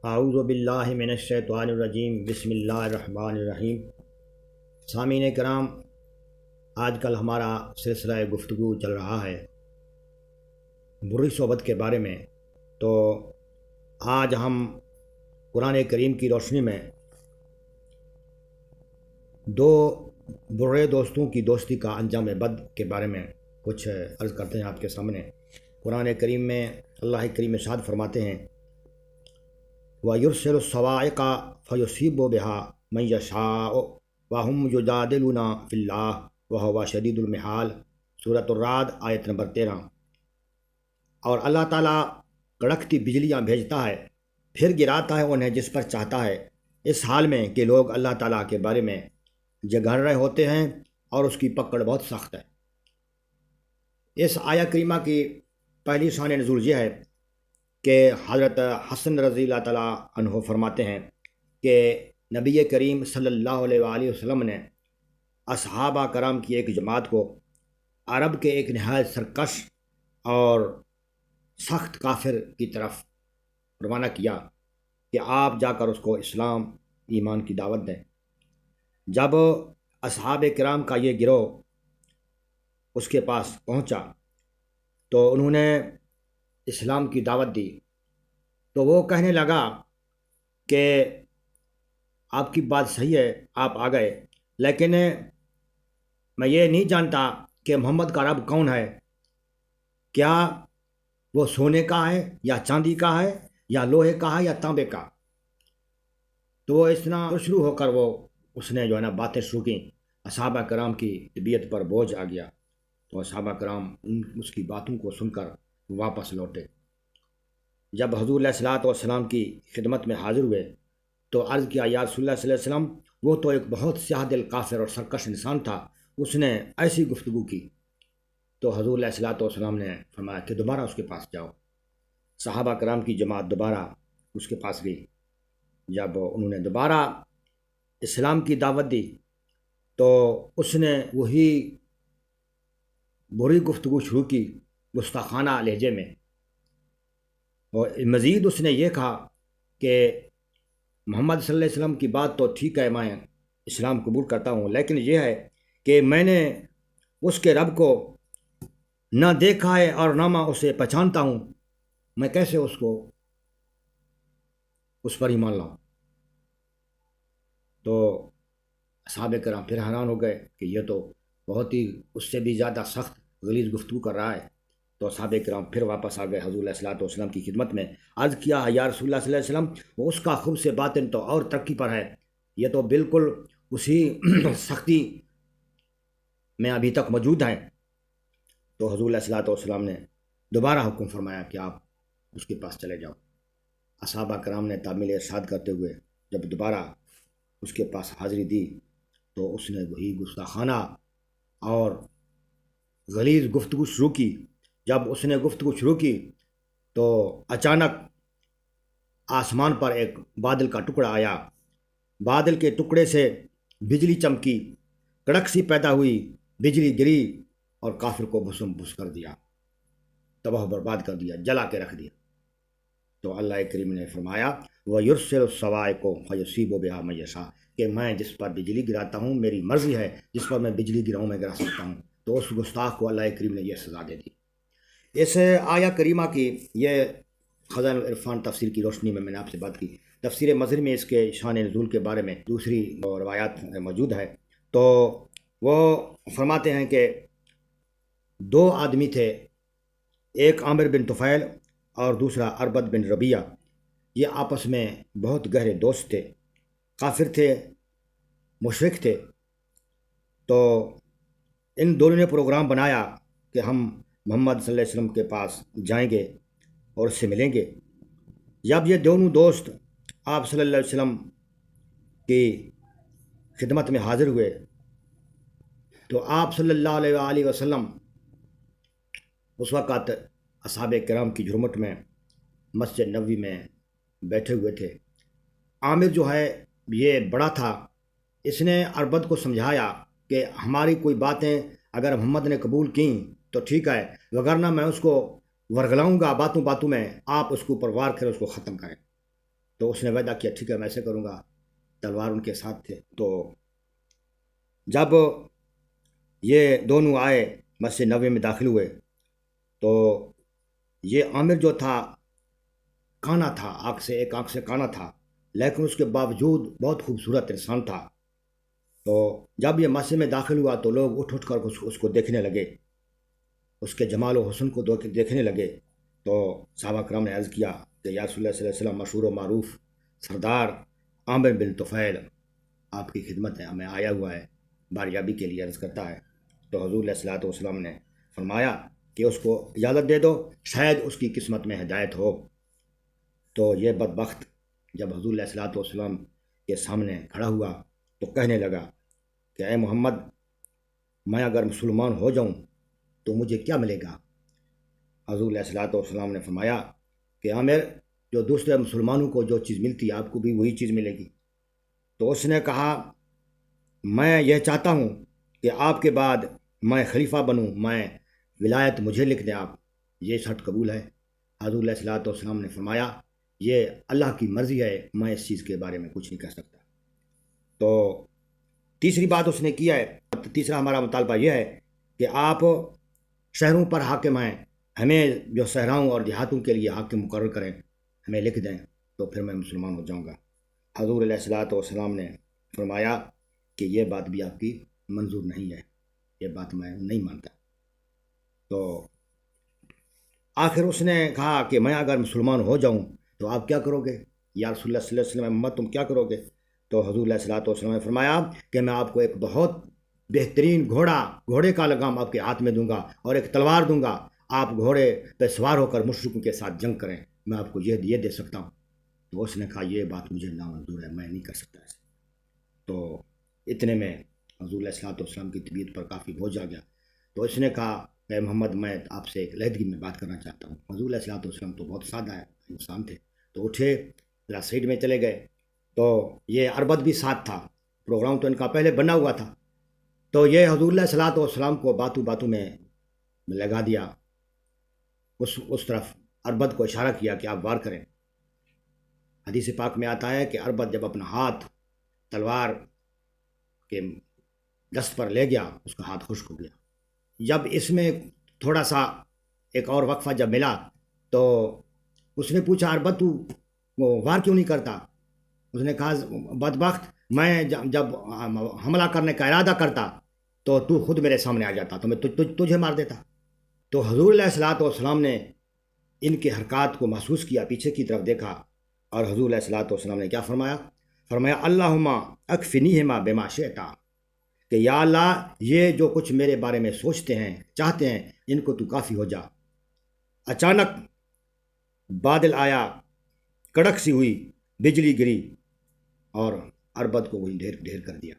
اعوذ باللہ من الشیطان الرجیم بسم اللہ الرحمن الرحیم۔ سامعین کرام، آج کل ہمارا سلسلہ گفتگو چل رہا ہے بری صحبت کے بارے میں۔ تو آج ہم قرآن کریم کی روشنی میں دو برے دوستوں کی دوستی کا انجام بد کے بارے میں کچھ عرض کرتے ہیں آپ کے سامنے۔ قرآن کریم میں اللہ کریم ارشاد فرماتے ہیں وَيُرْسِلُ الصَّوَاعِقَ فَيُصِيبُ بِهَا مَن يَشَاءُ وَهُمْ يُجَادِلُونَ فِي اللَّهِ وَهُوَ شَدِيدُ الْمِحَالِ، سورۃ الرعد آیت نمبر 13۔ اور اللہ تعالیٰ کڑکتی بجلیاں بھیجتا ہے، پھر گراتا ہے انہیں جس پر چاہتا ہے، اس حال میں کہ لوگ اللہ تعالیٰ کے بارے میں جھگڑ رہے ہوتے ہیں اور اس کی پکڑ بہت سخت ہے۔ اس آیہ کریمہ کی پہلی شان نزول یہ ہے کہ حضرت حسن رضی اللہ تعالیٰ عنہ فرماتے ہیں کہ نبی کریم صلی اللہ علیہ وآلہ وسلم نے اصحابہ کرام کی ایک جماعت کو عرب کے ایک نہایت سرکش اور سخت کافر کی طرف روانہ کیا کہ آپ جا کر اس کو اسلام ایمان کی دعوت دیں۔ جب اصحاب کرام کا یہ گروہ اس کے پاس پہنچا تو انہوں نے اسلام کی دعوت دی، تو وہ کہنے لگا کہ آپ کی بات صحیح ہے، آپ آ گئے، لیکن میں یہ نہیں جانتا کہ محمد کا رب کون ہے، کیا وہ سونے کا ہے یا چاندی کا ہے یا لوہے کا ہے یا تانبے کا۔ تو وہ اس طرح شروع ہو کر اس نے جو ہے نا باتیں شروع کیں۔ اصحابہ کرام کی طبیعت پر بوجھ آ گیا، تو اصحابہ کرام اس کی باتوں کو سن کر واپس لوٹے۔ جب حضور علیہ الصلوۃ والسلام کی خدمت میں حاضر ہوئے تو عرض کیا یا رسول اللہ صلی اللہ علیہ وسلم، وہ تو ایک بہت سیاہ دل کافر اور سرکش انسان تھا، اس نے ایسی گفتگو کی۔ تو حضور علیہ الصلوۃ والسلام نے فرمایا کہ دوبارہ اس کے پاس جاؤ۔ صحابہ کرام کی جماعت دوبارہ اس کے پاس گئی۔ جب انہوں نے دوبارہ اسلام کی دعوت دی تو اس نے وہی بری گفتگو شروع کی گستاخانہ لہجے میں، اور مزید اس نے یہ کہا کہ محمد صلی اللہ علیہ وسلم کی بات تو ٹھیک ہے، میں اسلام قبول کرتا ہوں، لیکن یہ ہے کہ میں نے اس کے رب کو نہ دیکھا ہے اور نہ میں اسے پہچانتا ہوں، میں کیسے اس پر ایمان لاؤں۔ تو اصحاب کرام پھر حیران ہو گئے کہ یہ تو بہت ہی اس سے بھی زیادہ سخت غلیظ گفتگو کر رہا ہے۔ تو اصحاب کرام پھر واپس آ گئے حضور علیہ الصلوۃ والسلام کی خدمت میں، عرض کیا یا رسول اللہ صلی اللہ علیہ وسلم، اس کا خبث باطن تو اور ترقی پر ہے، یہ تو بالکل اسی سختی میں ابھی تک موجود ہیں۔ تو حضور علیہ الصلوۃ والسلام نے دوبارہ حکم فرمایا کہ آپ اس کے پاس چلے جاؤ۔ اصحابہ کرام نے تعمیل ارشاد کرتے ہوئے جب دوبارہ اس کے پاس حاضری دی تو اس نے وہی گستاخانہ اور غلیظ گفتگو شروع کی۔ جب اس نے گفتگو شروع کی تو اچانک آسمان پر ایک بادل کا ٹکڑا آیا، بادل کے ٹکڑے سے بجلی چمکی، کڑک سی پیدا ہوئی، بجلی گری اور کافر کو بھسم بھس کر دیا، تباہ برباد کر دیا، جلا کے رکھ دیا۔ تو اللہ کریم نے فرمایا وَيُرْسِلُ الصَّوَاعِقَ فَيُصِيبُ بِهَا مَن يَشَاءُ، کہ میں جس پر بجلی گراتا ہوں میری مرضی ہے، جس پر میں بجلی گراؤں میں گرا سکتا ہوں۔ تو اس گستاخ کو اللہ کریم نے یہ سزا دے دی۔ اس آیہ کریمہ کی یہ خزائن العرفان تفسیر کی روشنی میں نے آپ سے بات کی۔ تفسیر مظہر میں اس کے شان نزول کے بارے میں دوسری روایات موجود ہے۔ تو وہ فرماتے ہیں کہ دو آدمی تھے، ایک عامر بن طفیل اور دوسرا اربد بن ربیہ، یہ آپس میں بہت گہرے دوست تھے، کافر تھے، مشرک تھے۔ تو ان دونوں نے پروگرام بنایا کہ ہم محمد صلی اللہ علیہ وسلم کے پاس جائیں گے اور اس سے ملیں گے۔ جب یہ دونوں دوست آپ صلی اللہ علیہ وسلم کی خدمت میں حاضر ہوئے تو آپ صلی اللہ علیہ وآلہ وسلم اس وقت اصحاب کرام کی جھرمٹ میں مسجد نبوی میں بیٹھے ہوئے تھے۔ عامر جو ہے یہ بڑا تھا، اس نے اربد کو سمجھایا کہ ہماری کوئی باتیں اگر محمد نے قبول کیں تو ٹھیک ہے، وگرنہ میں اس کو ورگلاؤں گا باتوں باتوں میں، آپ اس کے اوپر وار کریں، اس کو ختم کریں۔ تو اس نے وعدہ کیا ٹھیک ہے میں ایسے کروں گا، تلوار ان کے ساتھ تھے۔ تو جب یہ دونوں آئے مسجد نبوی میں داخل ہوئے تو یہ عامر جو تھا کانا تھا، ایک آنکھ سے کانا تھا، لیکن اس کے باوجود بہت خوبصورت انسان تھا۔ تو جب یہ مسجد میں داخل ہوا تو لوگ اٹھ کر اس کو دیکھنے لگے، اس کے جمال و حسن کو دیکھنے لگے۔ تو صحابہ کرام نے عرض کیا کہ یا رسول اللہ صلی اللہ علیہ وسلم، مشہور و معروف سردار عامر بن طفیل آپ کی خدمت میں آیا ہوا ہے، باریابی کے لیے عرض کرتا ہے۔ تو حضور علیہ الصلوۃ والسلام نے فرمایا کہ اس کو اجازت دے دو، شاید اس کی قسمت میں ہدایت ہو۔ تو یہ بدبخت جب حضور علیہ الصلوۃ والسلام کے سامنے کھڑا ہوا تو کہنے لگا کہ اے محمد، میں اگر مسلمان ہو جاؤں تو مجھے کیا ملے گا؟ حضور علیہ الصلوۃ والسلام نے فرمایا کہ عامر، جو دوسرے مسلمانوں کو جو چیز ملتی ہے آپ کو بھی وہی چیز ملے گی۔ تو اس نے کہا میں یہ چاہتا ہوں کہ آپ کے بعد میں خلیفہ بنوں، میں ولایت مجھے لکھ دیں آپ، یہ شرط قبول ہے؟ حضور علیہ الصلوۃ والسلام نے فرمایا یہ اللہ کی مرضی ہے، میں اس چیز کے بارے میں کچھ نہیں کہہ سکتا۔ تو تیسری بات اس نے کیا ہے، تیسرا ہمارا مطالبہ یہ ہے کہ آپ شہروں پر حاکم ہیں، ہمیں جو صحراؤں اور دیہاتوں کے لیے حاکم مقرر کریں، ہمیں لکھ دیں، تو پھر میں مسلمان ہو جاؤں گا۔ حضور علیہ الصلوۃ والسلام نے فرمایا کہ یہ بات بھی آپ کی منظور نہیں ہے، یہ بات میں نہیں مانتا۔ تو آخر اس نے کہا کہ میں اگر مسلمان ہو جاؤں تو آپ کیا کرو گے یا رسول اللہ صلی اللہ علیہ وسلم، محمد تم کیا کرو گے؟ تو حضور علیہ الصلوۃ والسلام نے فرمایا کہ میں آپ کو ایک بہت بہترین گھوڑے کا لگام آپ کے ہاتھ میں دوں گا اور ایک تلوار دوں گا، آپ گھوڑے پہ سوار ہو کر مشرکوں کے ساتھ جنگ کریں، میں آپ کو یہ دے سکتا ہوں۔ تو اس نے کہا یہ بات مجھے نامنظور ہے، میں نہیں کر سکتا ایسے۔ تو اتنے میں حضور علیہ الصلوۃ والسلام کی طبیعت پر کافی بوجھ آ گیا۔ تو اس نے کہا اے محمد، میں آپ سے ایک علیحدگی میں بات کرنا چاہتا ہوں۔ حضور علیہ الصلوۃ والسلام تو بہت سادہ انسان تھے، تو اٹھے ذرا سائڈ میں چلے گئے۔ تو یہ عربد بھی ساتھ تھا، پروگرام تو ان کا پہلے بنا ہوا تھا۔ تو یہ حضور علیہ الصلوۃ والسلام کو باتوں میں لگا دیا، اس طرف عربد کو اشارہ کیا کہ آپ وار کریں۔ حدیث پاک میں آتا ہے کہ عربد جب اپنا ہاتھ تلوار کے دست پر لے گیا، اس کا ہاتھ خشک ہو گیا۔ جب اس میں تھوڑا سا ایک اور وقفہ جب ملا تو اس نے پوچھا عربد تو وار کیوں نہیں کرتا؟ اس نے کہا بدبخت، میں جب حملہ کرنے کا ارادہ کرتا تو خود میرے سامنے آ جاتا تو میں تجھے مار دیتا۔ تو حضور علیہ الصلوۃ والسلام نے ان کے حرکات کو محسوس کیا، پیچھے کی طرف دیکھا، اور حضور علیہ الصلوۃ والسلام نے کیا فرمایا اللہم اکفنیہما بما شئت، کہ یا اللہ یہ جو کچھ میرے بارے میں سوچتے ہیں چاہتے ہیں ان کو تو کافی ہو جا۔ اچانک بادل آیا، کڑک سی ہوئی، بجلی گری اور عربد کو وہی ڈھیر کر دیا۔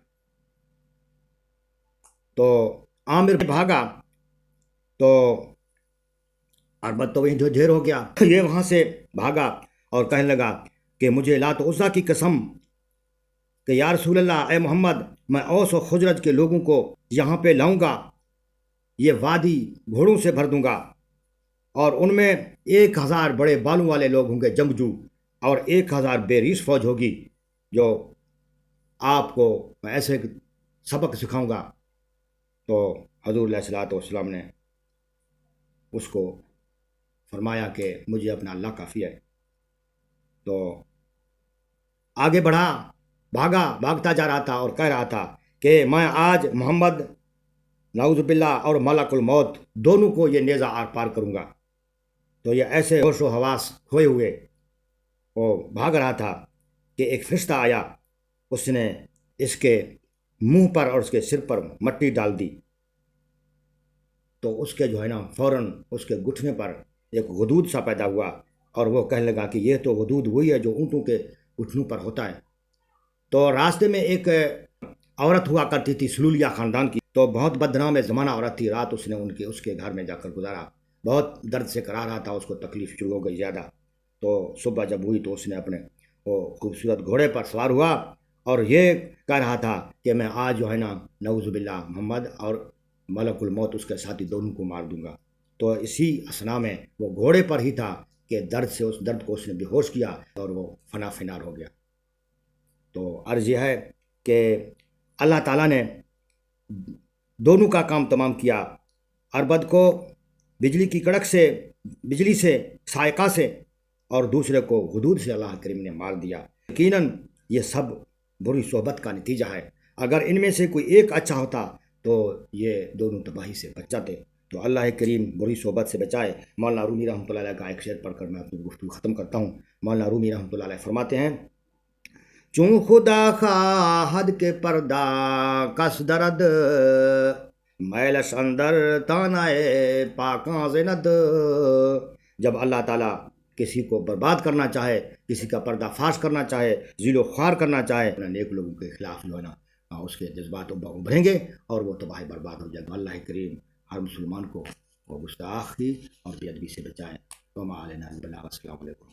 تو عامر بھاگا تو عربد تو وہیں ڈھیر ہو گیا۔ یہ وہاں سے بھاگا اور کہنے لگا کہ مجھے لات و عزیٰ کی قسم کہ یا رسول اللہ، اے محمد، میں اوس و خزرج کے لوگوں کو یہاں پہ لاؤں گا، یہ وادی گھوڑوں سے بھر دوں گا، اور ان میں 1000 بڑے بالوں والے لوگ ہوں گے جنگجو، اور 1000 بے ریس فوج ہوگی، جو آپ کو میں ایسے سبق سکھاؤں گا۔ تو حضور علیہ الصلوۃ والسلام نے اس کو فرمایا کہ مجھے اپنا اللہ کافی ہے۔ تو آگے بڑھا، بھاگتا جا رہا تھا اور کہہ رہا تھا کہ میں آج محمد نعوذ باللہ اور ملک الموت دونوں کو یہ نیزہ آر پار کروں گا۔ تو یہ ایسے ہوش و حواس کھوئے ہوئے وہ بھاگ رہا تھا کہ ایک فرشتہ آیا، اس نے اس کے منہ پر اور اس کے سر پر مٹی ڈال دی۔ تو اس کے جو ہے نا فوراً اس کے گھٹنے پر ایک غدود سا پیدا ہوا، اور وہ کہنے لگا کہ یہ تو غدود وہی ہے جو اونٹوں کے گھٹنوں پر ہوتا ہے۔ تو راستے میں ایک عورت ہوا کرتی تھی سلولیہ خاندان کی، تو بہت بدنام زمانہ عورت تھی۔ رات اس نے اس کے گھر میں جا کر گزارا، بہت درد سے کرا رہا تھا، اس کو تکلیف شروع ہو گئی زیادہ۔ تو صبح جب ہوئی تو اس نے اپنے وہ خوبصورت گھوڑے پر سوار ہوا اور یہ کہہ رہا تھا کہ میں آج جو ہے نا نعوذ باللہ محمد اور ملک الموت اس کے ساتھی دونوں کو مار دوں گا۔ تو اسی اثنا میں وہ گھوڑے پر ہی تھا کہ درد سے اس درد کو اس نے بے ہوش کیا اور وہ فنا فنار ہو گیا۔ تو عرض یہ ہے کہ اللہ تعالیٰ نے دونوں کا کام تمام کیا، اربد کو بجلی کی کڑک سے، بجلی سے، سائقہ سے، اور دوسرے کو حدود سے اللہ کریم نے مار دیا۔ یقیناً یہ سب بری صحبت کا نتیجہ ہے۔ اگر ان میں سے کوئی ایک اچھا ہوتا تو یہ دونوں تباہی سے بچ جاتے۔ تو اللہ کریم بری صحبت سے بچائے۔ مولانا رومی رحمۃ اللہ علیہ کا ایک شعر پڑھ کر میں اپنی گفتگو ختم کرتا ہوں۔ مولانا رومی رحمۃ اللہ علیہ فرماتے ہیں: چون خدا خواہد کے پردہ کس درد، میلش اندر تانائے پاکاں زند۔ جب اللہ تعالیٰ کسی کو برباد کرنا چاہے، کسی کا پردہ فاش کرنا چاہے، ذیل و خوار کرنا چاہے، نیک لوگوں کے خلاف جو ہے نا اس کے جذبات ابھریں گے اور وہ تباہ برباد ہو جائے گا۔ اللہ کریم ہر مسلمان کو وہ گستاخی اور بے ادبی سے بچائے۔ وما علینا الا البلاغ۔ السلام علیکم۔